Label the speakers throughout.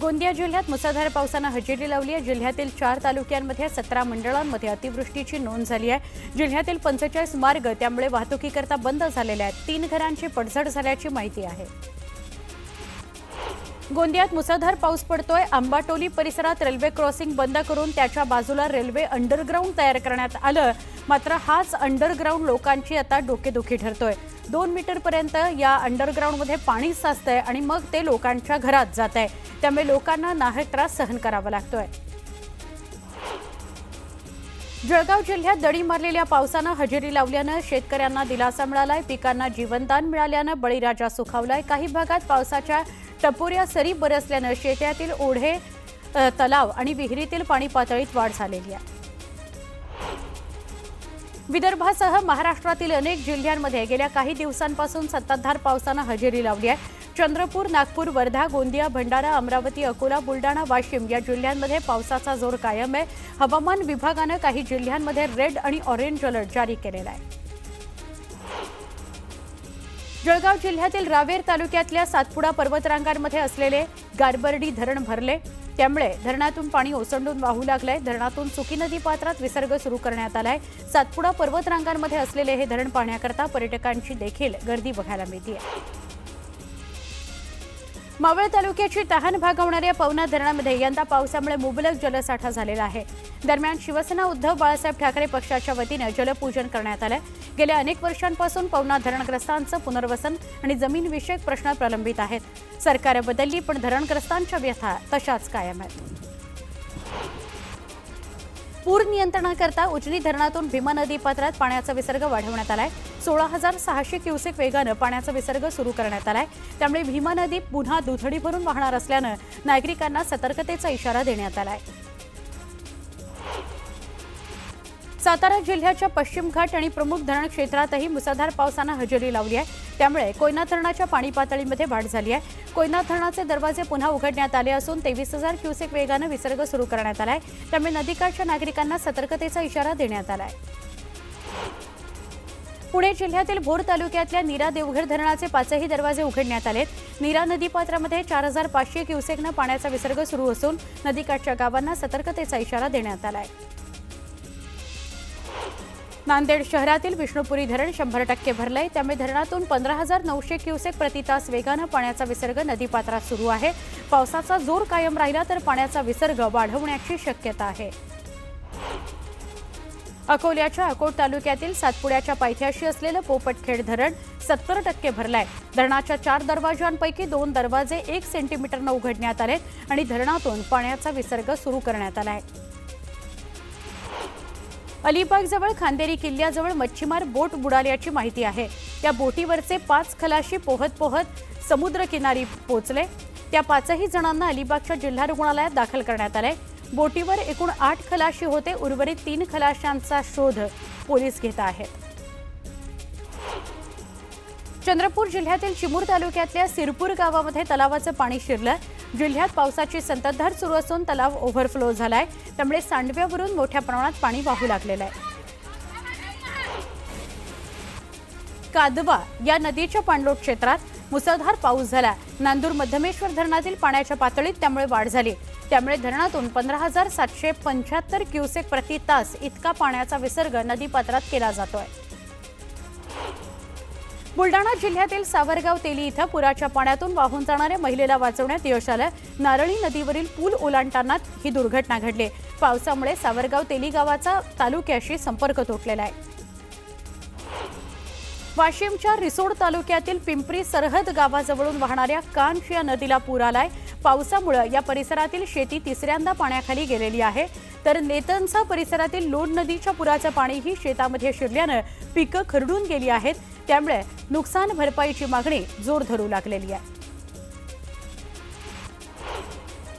Speaker 1: गोंदिया जिल्ह्यात मुसळधार पावसाने हजेरी लावली आहे। जिल्ह्यातील 4 तालुक्यांमध्ये 17 मंडळांमध्ये अतिवृष्टीची नोंद झाली आहे। जिल्ह्यातील 45 मार्ग त्यामुळे वाहतुकीकरता बंद झालेले आहेत। 3 घरांची पडझड झाल्याची माहिती आहे। गोंदियात मुसळधार पाऊस पडतोय। आंबाटोली परिसरात रेल्वे क्रॉसिंग बंद करून त्याच्या बाजूला रेल्वे अंडरग्राउंड तयार करण्यात आलं, मात्र हाच अंडरग्राउंड लोकांची आता डोकेदुखी ठरतोय। 2 मीटर पर्यंत या अंडरग्राउंडमध्ये पाणी साचतंय आणि मग ते लोकांच्या घरात जातंय, त्यामुळे लोकांना नाहक त्रास सहन करावा लागतोय। जळगाव जिल्ह्यात दडी मारलेल्या पावसाने हजेरी लावल्याने शेतकऱ्यांना दिलासा मिळालाय। पिकांना जीवनदान मिळाल्याने बळीराजा सुखावलाय। काही भागात पावसाच्या टपोऱ्या सरी बरसल्याने शेतातील ओढे, तलाव आणि विहिरीतील पाणी पातळीत वाढ झालेली आहे। विदर्भासह महाराष्ट्रातील अनेक जिल्ह्यांमध्ये गेल्या काही दिवसांपासून संततधार पावसाने हजेरी लावली आहे। चंद्रपूर, नागपूर, वर्धा, गोंदिया, भंडारा, अमरावती, अकोला, बुलढाणा, वाशिम या जिल्ह्यांमध्ये पावसाचा जोर कायम आहे। हवामान विभागाने काही जिल्ह्यांमध्ये रेड आणि ऑरेंज अलर्ट जारी केलेला आहे। जळगाव जिल्ह्यातील रावेर तालुक्यातल्या सातपुडा पर्वतरांगांमध्ये असलेले गारबर्डी धरण भरले, त्यामुळे धरणातून पाणी ओसंडून वाहू लागलंय। धरणातून सुकी नदी पात्रात विसर्ग सुरू करण्यात आलाय। सातपुडा पर्वतरांगांमध्ये असलेले हे धरण पाहण्याकरता पर्यटकांची देखील गर्दी बघायला मिळते। मावळ तालुक्याची तहान भागवणाऱ्या पवना धरणामध्ये यंदा पावसामुळे मुबलक जलसाठा झालेला आहे। दरम्यान शिवसेना उद्धव बाळासाहेब ठाकरे पक्षाच्या वतीने जलपूजन करण्यात आले। गेल्या अनेक वर्षांपासून पवना धरणग्रस्तांचं पुनर्वसन आणि जमीनविषयक प्रश्न प्रलंबित आहेत। सरकार बदलली पण धरणग्रस्तांच्या व्यथा तशाच कायम आहेत। पूर नियंत्रणाकरता उजनी धरणातून भीमा नदी पात्रात पाण्याचा विसर्ग वाढवण्यात आलाय। 16,600 क्युसेक वेगाने पाण्याचा विसर्ग सुरू करण्यात आलाय, त्यामुळे भीमा नदी पुन्हा दुथडी भरून वाहणार असल्याने नागरिकांना सतर्कतेचा इशारा देण्यात आलाय। सातारा जिल्ह्याच्या पश्चिम घाट आणि प्रमुख धरण क्षेत्रातही मुसळधार पावसाने हजेरी लावली आहे, त्यामुळे कोयना धरणाच्या पाणी पातळीमध्ये वाढ झाली आहे। कोयना धरणाचे दरवाजे पुन्हा उघडण्यात आले असून 23,000 क्युसेक वेगाने विसर्ग सुरू करण्यात आलाय, त्यामुळे नदीकाठच्या नागरिकांना सतर्कतेचा इशारा देण्यात आलाय। पुणे जिल्ह्यातील भोर तालुक्यातल्या नीरा देवघर धरणाचे 5ही दरवाजे उघडण्यात आलेत। नीरा नदीपात्रामध्ये 4,500 क्युसेकने पाण्याचा विसर्ग सुरू असून नदीकाठच्या गावांना सतर्कतेचा इशारा देण्यात आलाय। नांदेड शहरातील विष्णुपुरी धरण 100% भरलंय, त्यामुळे धरणातून 15,900 क्युसेक प्रतितास वेगाने पाण्याचा विसर्ग नदीपात्रात सुरू आहे। पावसाचा जोर कायम राहिला तर पाण्याचा विसर्ग वाढवण्याची शक्यता आहे। अकोल्याच्या अकोट तालुक्यातील सातपुड्याच्या पायथ्याशी असलेलं पोपटखेड धरण 70% भरलंय। धरणाच्या 4 दरवाजांपैकी 2 दरवाजे 1 सेंटीमीटरने उघडण्यात आलेत आणि धरणातून पाण्याचा विसर्ग सुरू करण्यात आलाय। अलिबागजवळ खांदेरी किल्ल्याजवळ मच्छीमार बोट बुडाल्याची माहिती आहे। त्या बोटीवरचे 5 खलाशी पोहत पोहत समुद्रकिनारी पोहोचले। त्या 5ही जणांना अलिबागच्या जिल्हा रुग्णालयात दाखल करण्यात आले। बोटीवर एकूण 8 खलाशी होते। उर्वरित 3 खलाशांचा शोध पोलीस घेत आहेत। चंद्रपूर जिल्ह्यातील चिमूर तालुक्यातल्या सिरपूर गावामध्ये तलावाचं पाणी शिरलं। जिल्ह्यात पावसाची संततधार सुरू असून तलाव ओव्हरफ्लो झालाय, त्यामुळे सांडव्यावरून मोठ्या प्रमाणात पाणी वाहू लागलेलं आहे। कादवा या नदीच्या पाणलोट क्षेत्रात मुसळधार पाऊस झाला। नांदूर मध्यमेश्वर धरणातील पाण्याच्या पातळीत त्यामुळे वाढ झाली, त्यामुळे धरणातून 15,775 क्युसेक प्रति तास इतका पाण्याचा विसर्ग नदीपात्रात केला जातोय। बुलढाणा जिल्ह्यातील सावरगाव तेली इथं पुराच्या पाण्यातून वाहून जाणाऱ्या महिलेला वाचवण्यात यश आलं। नारळी नदीवरील पूल ओलांडताना ही दुर्घटना घडली। पावसामुळे सावरगाव तेली गावाचा तालुक्याशी संपर्क तुटलेला आहे। वाशिमच्या रिसोड तालुक्यातील पिंपरी सरहद गावाजवळून वाहणाऱ्या कांच या नदीला पूर आलाय। पावसामुळे या परिसरातील शेती तिसऱ्यांदा पाण्याखाली गेलेली आहे, तर नेतनसा परिसरातील लोण नदीच्या पुराचं पाणीही शेतामध्ये शिरल्याने पिकं खरडून गेली आहेत, त्यामुळे नुकसान भरपाईची मागणी जोर धरू लागलेली आहे।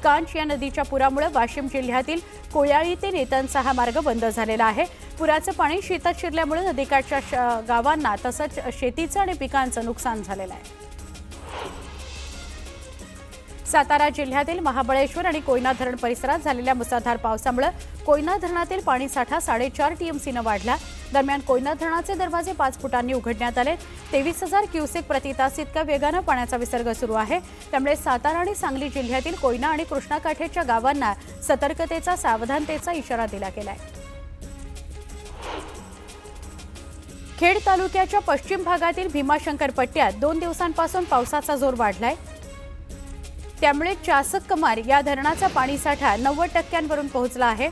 Speaker 1: कांच या नदीच्या पुरामुळे वाशिम जिल्ह्यातील कोयाळी ते नेतनसा हा मार्ग बंद झालेला आहे। पुराचं पाणी शेतात शिरल्यामुळे नदीकाठच्या गावांना तसंच शेतीचं आणि पिकांचं नुकसान झालेलं आहे। सातारा जिल्ह्यातील महाबळेश्वर आणि कोयना धरण परिसरात झालेल्या मुसळधार पावसामुळे कोयना धरणातील पाणीसाठा 4.5 टीएमसीने वाढला। दरम्यान कोयना धरणाचे दरवाजे 5 फुटांनी उघडण्यात आले. 23,000 क्युसेक प्रतितास इतक्या वेगानं पाण्याचा विसर्ग सुरू आहे. त्यामुळे सातारा आणि सांगली जिल्ह्यातील कोयना आणि कृष्णाकाठेच्या गावांना सतर्कतेचा, सावधानतेचा इशारा दिला गेलाय. खेड तालुक्याच्या पश्चिम भागातील भीमाशंकर पट्ट्यात 2 दिवसांपासून पावसाचा जोर वाढलाय. त्यामुळे चासकमार या धरणाचा पाणीसाठा 90% पोहोचला आहे.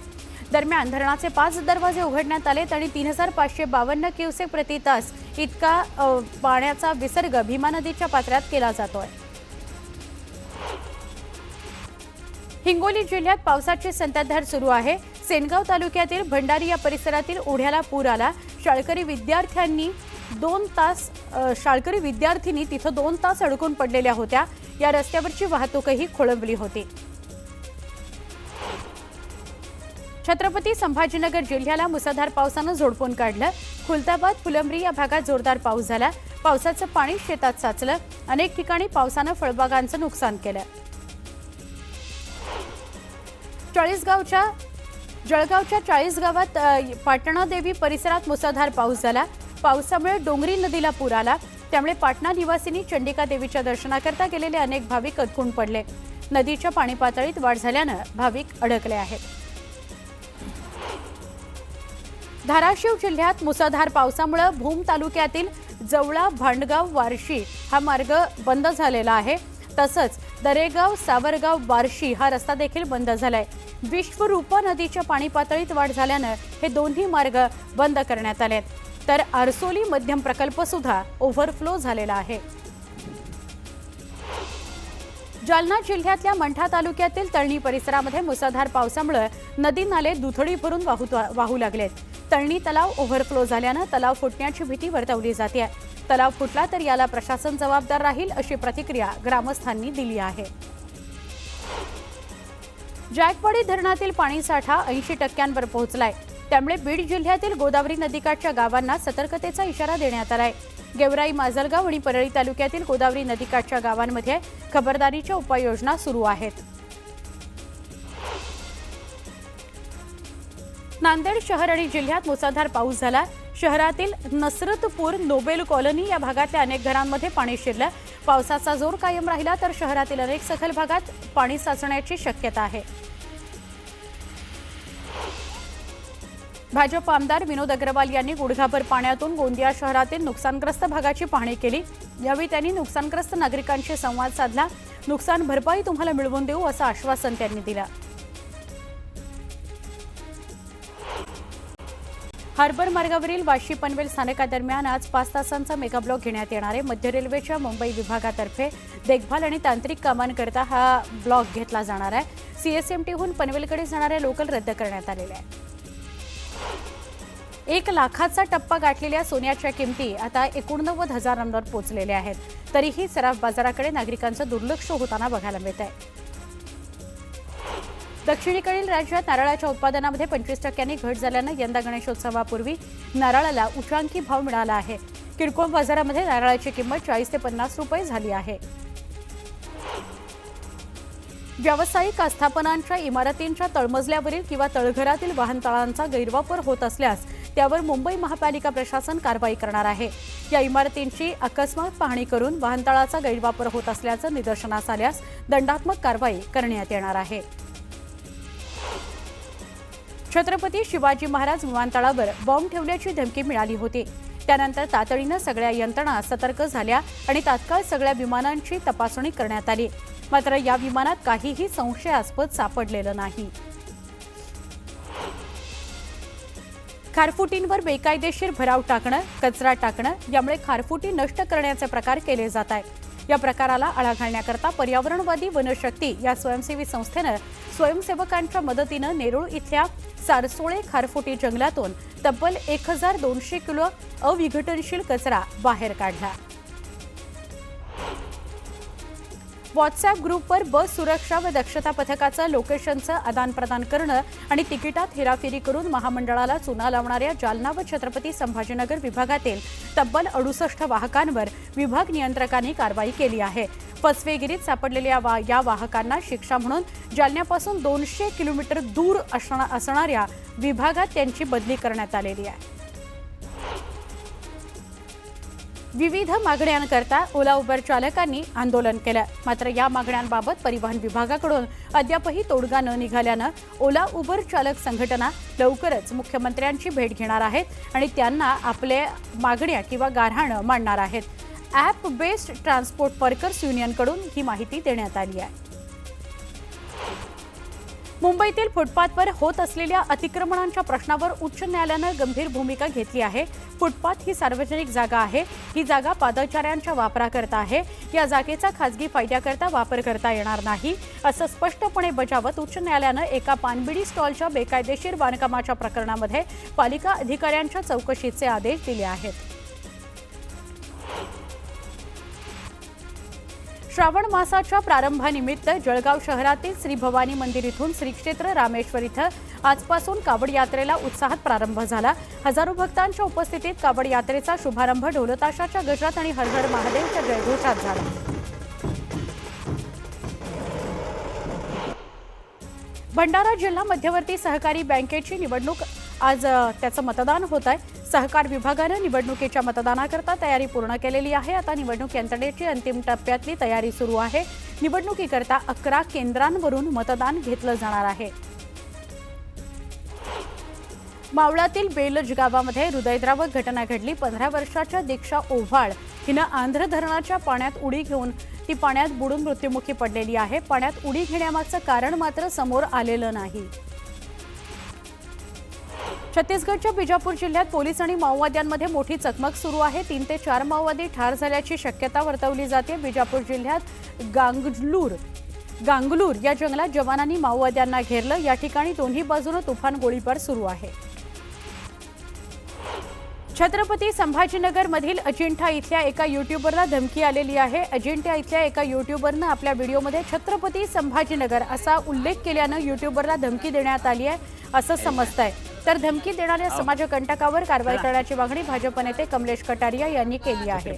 Speaker 1: दरम्यान धरणाचे 5 दरवाजे उघडण्यात आलेत आणि 3,552 क्युसेक प्रतितास इतका पाण्याचा विसर्ग भीमा नदीच्या पात्रात केला जातोय. हिंगोली जिल्ह्यात पावसाची संततधार सुरू आहे. सेनगाव तालुक्यातील भंडारी या परिसरातील ओढ्याला पूर आला. शाळकरी विद्यार्थिनी तिथं 2 तास अडकून पडलेल्या होत्या. या रस्त्यावरची वाहतूकही खोळंबली होती. छत्रपती संभाजीनगर जिल्ह्याला मुसळधार पावसानं झोडपून काढलं. खुलताबाद, फुलंब्री या भागात जोरदार पाऊस झाला. पावसाचं पाणी शेतात साचलं. अनेक ठिकाणी पावसानं फळबागांचं नुकसान केलं. जळगावच्या 40 गावात पाटणादेवी परिसरात मुसळधार पाऊस झाला. पावसामुळे डोंगरी नदीला पूर आला. त्यामुळे पाटणा निवासींनी चंडिका देवीच्या दर्शनाकरता गेलेले अनेक भाविक अडकून पडले. नदीच्या पाणी पातळीत वाढ झाल्यानं भाविक अडकले आहेत. धाराशिव जिल्ह्यात मुसळधार पावसामुळे भूम तालुक्यातील जवळा, भांडगाव, वारशी हा मार्ग बंद झालेला आहे. तसंच दरेगाव, सावरगाव, बार्शी हा रस्ता देखील बंद झालाय. विश्वरूपा नदीच्या पाणी पातळीत वाढ झाल्यानं हे दोन्ही मार्ग बंद करण्यात आलेत. तर आरसोली मध्यम प्रकल्प सुद्धा ओव्हरफ्लो झालेला आहे. जालना जिल्ह्यातल्या मंठा तालुक्यातील तळणी परिसरामध्ये मुसळधार पावसामुळे नदी नाले दुथडी भरून वाहू लागलेत. तळणी तलाव ओव्हरफ्लो झाल्यानं तलाव फुटण्याची भीती वर्तवली जाते. तलाव फुटला तर याला प्रशासन जबाबदार राहील अशी प्रतिक्रिया ग्रामस्थांनी दिली आहे. जायकवाडी धरणातील पाणीसाठा 80% पोहोचलाय. त्यामुळे बीड जिल्ह्यातील गोदावरी नदीकाठच्या गावांना सतर्कतेचा इशारा देण्यात आलाय. गेवराई, माजलगाव आणि परळी तालुक्यातील गोदावरी नदीकाठच्या गावांमध्ये खबरदारीच्या उपाययोजना सुरू आहेत. नांदेड शहर आणि जिल्ह्यात मुसळधार पाऊस झाला. शहरातील नसरतपूर, नोबेल कॉलनी या भागातल्या अनेक घरांमध्ये पाणी शिरलं. पावसाचा जोर कायम राहिला तर शहरातील अनेक सखल भागात पाणी साचण्याची शक्यता आहे. भाजप आमदार विनोद अग्रवाल यांनी गुडघाभर पाण्यातून गोंदिया शहरातील नुकसानग्रस्त भागाची पाहणी केली. यावेळी त्यांनी नुकसानग्रस्त नागरिकांशी संवाद साधला. नुकसान भरपाई तुम्हाला मिळवून देऊ असं आश्वासन त्यांनी दिलं. हार्बर मार्गावरील वाशी पनवेल स्थानकादरम्यान आज 5 तासांचा मेगा ब्लॉक घेण्यात येणार आहे. मध्य रेल्वेच्या मुंबई विभागातर्फे देखभाल आणि तांत्रिक कामांकरता हा ब्लॉक घेतला जाणार आहे. सीएसएमटीहून पनवेलकडे जाणाऱ्या लोकल रद्द करण्यात आलेल्या आहेत. 1 लाखाचा टप्पा गाठलेल्या सोन्याच्या किमती आता 89,000 पोहोचलेल्या आहेत. तरीही सराफ बाजाराकडे नागरिकांचं दुर्लक्ष होताना बघायला मिळत आहे. दक्षिणेकडील राज्यात नारळाच्या उत्पादनामध्ये 25% घट झाल्यानं यंदा गणेशोत्सवापूर्वी नारळाला उच्चांकी भाव मिळाला आहे. किरकोळ बाजारामध्ये नारळाची किंमत 40 ते 50 रुपये झाली आहे. व्यावसायिक आस्थापनांच्या इमारतींच्या तळमजल्यावरील किंवा तळघरातील वाहनतळांचा गैरवापर होत असल्यास त्यावर मुंबई महापालिका प्रशासन कारवाई करणार आहे. या इमारतींची अकस्मात पाहणी करून वाहनतळाचा गैरवापर होत असल्याचं निदर्शनास आल्यास दंडात्मक कारवाई करण्यात येणार आहे. छत्रपती शिवाजी महाराज विमानतळावर बॉम्ब ठेवल्याची धमकी मिळाली होती. त्यानंतर तातडीनं सगळ्या यंत्रणा सतर्क झाल्या आणि तात्काळ सगळ्या विमानांची तपासणी करण्यात आली. मात्र या विमानात काहीही संशयास्पद सापडलेलं नाही. खारफुटींवर बेकायदेशीर भराव टाकणं, कचरा टाकणं यामुळे खारफुटी नष्ट करण्याचे प्रकार केले जात आहेत. या प्रकाराला आळा घालण्याकरता पर्यावरणवादी वनशक्ती या स्वयंसेवी संस्थेनं स्वयंसेवकांच्या मदतीनं नेरूळ इथल्या सारसोळे खारफुटी जंगलातून तब्बल 1200 किलो अविघटनशील कचरा बाहेर काढला. व्हॉट्सअॅप ग्रुपवर बस सुरक्षा व दक्षता पथकाचं लोकेशनचं आदानप्रदान करणं आणि तिकिटात हेराफेरी करून महामंडळाला चुना लावणाऱ्या जालना व छत्रपती संभाजीनगर विभागातील तब्बल 68 वाहकांवर विभाग नियंत्रकांनी कारवाई केली आहे. फसवेगिरीत सापडलेल्या या वाहकांना शिक्षा म्हणून जालन्यापासून 200 किलोमीटर दूर असणाऱ्या विभागात त्यांची बदली करण्यात आलेली आहे. विविध मागण्यांकरता ओला उबर चालकांनी आंदोलन केलं. मात्र या मागण्यांबाबत परिवहन विभागाकडून अद्यापही तोडगा न निघाल्यानं ओला उबर चालक संघटना लवकरच मुख्यमंत्र्यांची भेट घेणार आहेत आणि त्यांना आपल्या मागण्या किंवा गाऱ्हाणं मांडणार आहेत. ॲप बेस्ड ट्रान्सपोर्ट वर्कर्स युनियनकडून ही माहिती देण्यात आली आहे. मुंबईतील फुटपाथवर होत असलेल्या अतिक्रमणांच्या प्रश्नावर उच्च न्यायालयानं गंभीर भूमिका घेतली आहे. फुटपाथ ही सार्वजनिक जागा आहे. ही जागा पादचाऱ्यांच्या वापराकरता आहे. या जागेचा खासगी फायद्याकरता वापर करता येणार नाही असं स्पष्टपणे बजावत उच्च न्यायालयानं एका पानबिडी स्टॉलच्या बेकायदेशीर बांधकामाच्या प्रकरणामध्ये पालिका अधिकाऱ्यांच्या चौकशीचे आदेश दिले आहेत. श्रावण मासाच्या प्रारंभानिमित्त जळगाव शहरातील श्री भवानी मंदिर इथून श्री क्षेत्र रामेश्वर इथं आजपासून कावड यात्रेला उत्साहात प्रारंभ झाला. हजारो भक्तांच्या उपस्थितीत कावड यात्रेचा शुभारंभ ढोलताशाच्या गजरात आणि हर हर महादेवच्या जयघोषात झाला. भंडारा जिल्हा मध्यवर्ती सहकारी बँकेची निवडणूक आज त्याचं मतदान होत आहे. सहकार विभागानं निवडणुकीच्या मतदानाकरता तयारी पूर्ण केलेली आहे. आता निवडणूक यंत्रणेची अंतिम टप्प्यातली तयारी सुरू आहे. निवडणुकीकरता 11 केंद्रांवरून मतदान घेतलं जाणार आहे. मावळातील बेलज गावामध्ये हृदयद्रावक घटना घडली. 15 वर्षाच्या दीक्षा ओव्हाळ हिनं आंध्र धरणाच्या पाण्यात उडी घेऊन ती पाण्यात बुडून मृत्युमुखी पडलेली आहे. पाण्यात उडी घेण्यामागचं कारण मात्र समोर आलेलं नाही. छत्तीसगडच्या बिजापूर जिल्ह्यात पोलीस आणि माओवाद्यांमध्ये मोठी चकमक सुरू आहे. 3 ते 4 माओवादी ठार झाल्याची शक्यता वर्तवली जाते. बिजापूर जिल्ह्यात गांगलूर या जंगलात जवानांनी माओवाद्यांना घेरलं. या ठिकाणी दोन्ही बाजूने तुफान गोळीबार सुरू आहे. छत्रपती संभाजीनगरमधील अजिंठा इथल्या एका युट्यूबरला धमकी आलेली आहे. अजिंठा इथल्या एका युट्यूबरनं आपल्या व्हिडिओमध्ये छत्रपती संभाजीनगर असा उल्लेख केल्यानं युट्यूबरला धमकी देण्यात आली आहे असं समजतंय. तर धमकी देणाऱ्या समाजकंटकावर कारवाई करण्याची मागणी भाजप नेते कमलेश कटारिया यांनी केली आहे.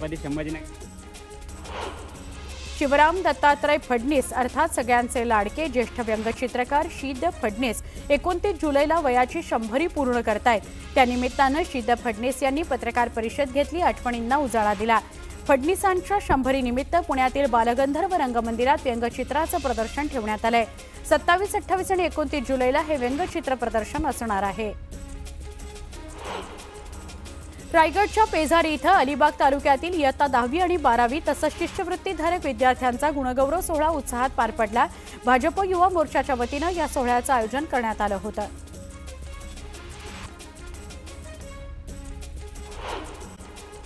Speaker 1: शिवराम दत्तात्रय फडणीस अर्थात सगळ्यांचे लाडके ज्येष्ठ व्यंगचित्रकार शीद फडणीस 29 जुलैला वयाची 100 पूर्ण करतायत. त्यानिमित्तानं शीद फडणीस यांनी पत्रकार परिषद घेतली. आठवणींना उजाळा दिला. फडणीसांच्या 100 निमित्त पुण्यातील बालगंधर्व रंगमंदिरात व्यंगचित्राचं प्रदर्शन ठेवण्यात आलंय. 27, 28 आणि 29 जुलैला हे व्यंगचित्र प्रदर्शन असणार आहे. रायगडच्या पेजारी इथं अलिबाग तालुक्यातील इयत्ता 10वी आणि 12वी तसंच शिष्यवृत्तीधारक विद्यार्थ्यांचा गुणगौरव सोहळा उत्साहात पार पडला. भाजप युवा मोर्चाच्या वतीनं या सोहळ्याचं आयोजन करण्यात आलं होतं.